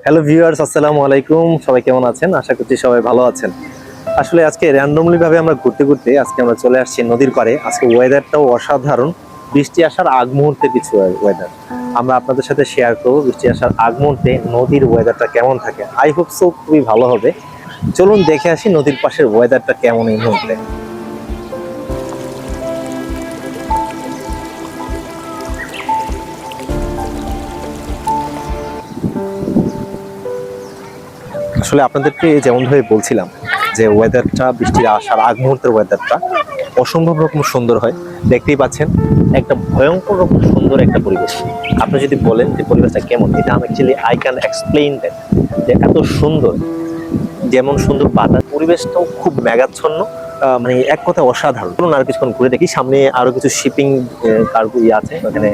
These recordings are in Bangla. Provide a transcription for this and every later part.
হ্যালো ভিউয়ার্স, আসসালামু আলাইকুম। সবাই কেমন আছেন? আশা করছি সবাই ভালো আছেন। আসলে আজকে র্যান্ডমলি ভাবে আমরা ঘুরতে ঘুরতে আজকে আমরা চলে আসছি নদীর পাড়ে। আজকে ওয়েদারটাও অসাধারণ, বৃষ্টি আসার আগ মুহূর্তে কিছু ওয়েদার আমরা আপনাদের সাথে শেয়ার করবো। বৃষ্টি আসার আগ মুহূর্তে নদীর ওয়েদারটা কেমন থাকে, আই হোপ সো খুবই ভালো হবে। চলুন দেখে আসি নদীর পাশের ওয়েদারটা কেমন এই মুহূর্তে। আসলে আপনাদেরকে যেমনভাবে বলছিলাম যে ওয়েদারটা, বৃষ্টির আসার আগ মুহূর্তের ওয়েদারটা অসম্ভব রকম সুন্দর হয়। দেখতেই পাচ্ছেন একটা ভয়ঙ্কর রকম সুন্দর একটা পরিবেশ। আপনি যদি বলেন যে পরিবেশটা কেমন, এটা আমি actually I can explain that, যে এত সুন্দর, যেমন সুন্দর বাতাস, পরিবেশটাও খুব মেঘাচ্ছন্ন, মানে এক কথা অসাধারণ। চলুন আর কিছুক্ষণ ঘুরে দেখি, সামনে আরো কিছু শিপিং কার্গো আছে ওখানে,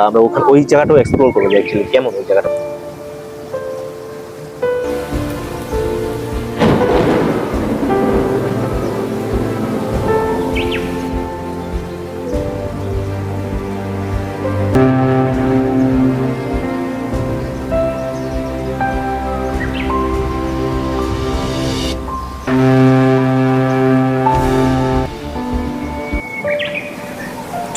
আমরা ওখানে ওই জায়গাটাও এক্সপ্লোর করবো যে অ্যাকচুয়ালি কেমন ওই জায়গাটা।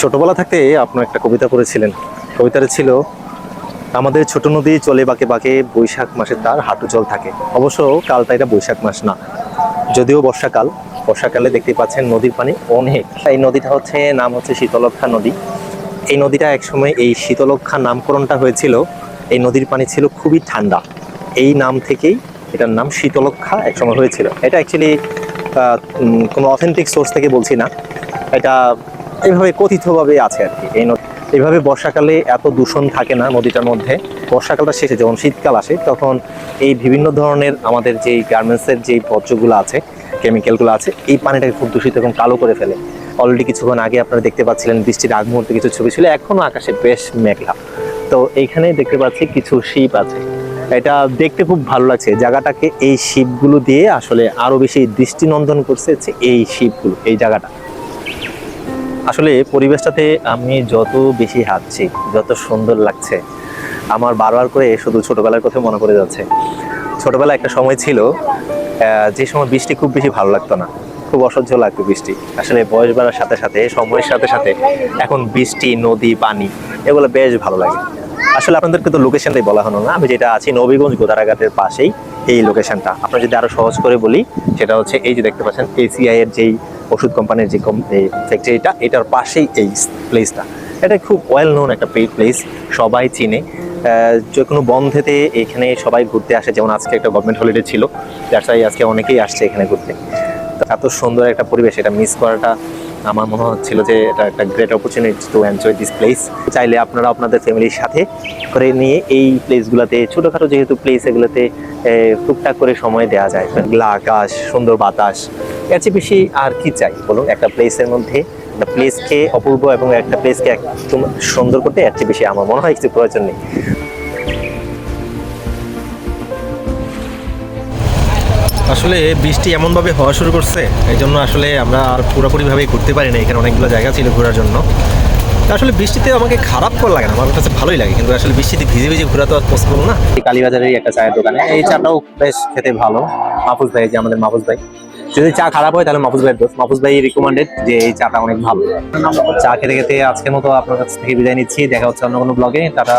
ছোটবেলা থাকতে আপনার একটা কবিতা পড়েছিলেন, কবিতাটা ছিল আমাদের ছোট নদী চলে বাঁকে বাঁকে, বৈশাখ মাসে তার হাঁটু জল থাকে। অবশ্য কালটা এটা বৈশাখ মাস না, যদিও বর্ষাকাল। বর্ষাকালে দেখতে পাচ্ছেন নদীর পানি অনেক। এই নদীটা নাম হচ্ছে শীতলক্ষ্যা নদী। এই নদীটা একসময়, এই শীতলক্ষ্যা নামকরণটা হয়েছিল, এই নদীর পানি ছিল খুবই ঠান্ডা, এই নাম থেকেই এটার নাম শীতলক্ষ্যা একসময় হয়েছিল। এটা অ্যাকচুয়ালি কোনো অথেন্টিক সোর্স থেকে বলছি না, এটা এইভাবে কথিতভাবে আছে আর কি। এই নদী এইভাবে বর্ষাকালে এত দূষণ থাকে না নদীটার মধ্যে। বর্ষাকালটা শেষে যখন শীতকাল আসে, তখন এই বিভিন্ন ধরনের আমাদের যেই গার্মেন্টসের যেই বর্জ্যগুলো আছে, কেমিক্যালগুলো আছে, এই পানিটাকে খুব দূষিত এবং কালো করে ফেলে। অলরেডি কিছুক্ষণ আগে আপনারা দেখতে পাচ্ছিলেন বৃষ্টির আগ মুহূর্তে কিছু ছবি ছিল, এখনো আকাশে বেশ মেঘলা। তো এইখানে দেখতে পাচ্ছি কিছু শিপ আছে, এটা দেখতে খুব ভালো লাগছে জায়গাটাকে। এই শিপগুলো দিয়ে আসলে আরো বেশি দৃষ্টিনন্দন করছে এই শিপগুলো, এই জায়গাটা। আসলে পরিবেশটাতে আমি যত বেশি হাঁটছি, যত সুন্দর লাগছে, আমার বারবার করে শুধু ছোটবেলার কথা মনে পড়ে যাচ্ছে। ছোটবেলা একটা সময় ছিল যে সময় বৃষ্টি খুব বেশি ভালো লাগতো না, খুব অসহ্য লাগতো বৃষ্টি। আসলে বয়স বাড়ার সাথে সাথে, সময়ের সাথে সাথে এখন বৃষ্টি, নদী, পানি এগুলো বেশ ভালো লাগে। আসলে আপনাদেরকে তো লোকেশনটাই বলা হলো না, আমি যেটা আছি নবীগঞ্জ গোদারাঘাটের পাশেই এই লোকেশনটা। আপনার যদি আরো সহজ করে বলি, সেটা হচ্ছে এই যে দেখতে পাচ্ছেন এসিআই এর যেই ওষুধ কোম্পানির যে ফ্যাক্টরিটা, এটার পাশেই এই প্লেসটা। এটা খুব ওয়েল নোন একটা প্লেস, সবাই চিনে। যে কোনো বন্ধেতে এখানে সবাই ঘুরতে আসে, যেমন আজকে একটা গভর্নমেন্ট হলিডে ছিল, যার তাই আজকে অনেকেই আসছে এখানে ঘুরতে। তো এত সুন্দর একটা পরিবেশ, এটা মিস করাটা আমার মনে হচ্ছিল যে এটা একটা great opportunity to enjoy this place. চাইলে আপনারা আপনাদের ফ্যামিলির সাথে করে নিয়ে এই প্লেসগুলোতে, ছোটোখাটো যেহেতু প্লেস, এগুলোতে টুকটাক করে সময় দেওয়া যায়। মেঘলা আকাশ, সুন্দর বাতাস, এর চেয়ে বেশি আর কি চাই বলুন একটা প্লেসের মধ্যে? একটা প্লেসকে অপূর্ব এবং একটা প্লেসকে একদম সুন্দর করতে এর চেয়ে বেশি আমার মনে হয় কিছু প্রয়োজন নেই। আসলে বৃষ্টি এমনভাবে হওয়া শুরু করছে, এই জন্য আসলে আমরা আর পুরোপুরিভাবে ঘুরতে পারি না। এখানে অনেকগুলো জায়গা ছিল ঘোরার জন্য। আসলে বৃষ্টিতে আমাকে খারাপ করে লাগে না, আমার কাছে ভালোই লাগে, কিন্তু আসলে বৃষ্টিতে ভিজে ভিজে ঘোরা তো আর পসিবল না। এই কালীবাজারের একটা চায়ের দোকানে, এই চাটাও বেশ খেতে ভালো। মাহফুজ ভাই, যে আমাদের মাহফুজ ভাই, যদি চা খারাপ হয় তাহলে মাহফুজ ভাইয়ের দোষ। মাহফুজ ভাই রিকমেন্ডেড যে এই চাটা অনেক ভালো। চা খেতে খেতে আজকের মতো আপনার কাছ থেকে বিদায় নিচ্ছি, দেখা হচ্ছে অন্য কোনো ব্লগে। টাটা।